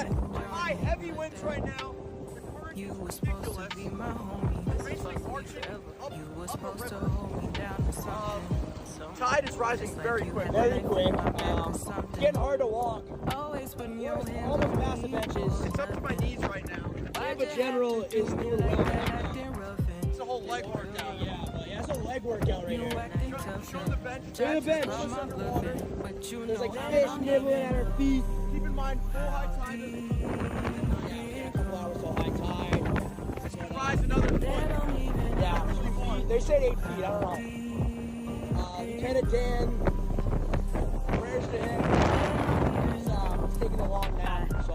got high, heavy winds right now. The current is ridiculous. Basically marching up a river. Tide is rising very quick. Very quick. It's getting hard to walk. Almost past the benches. It's up to my knees right now. Tampa General is overwhelmed. It's a whole leg workout. Yeah, it's a leg workout right here. Show the bench. Show the bench. Just underwater. There's like fish nibbling at our feet. Keep in mind, full high tide. Yeah, a couple hours till high tide. It's gonna rise another foot. Yeah, they said 8 feet. I don't know. Lieutenant Dan, prayers to him. He's taking a long nap, so.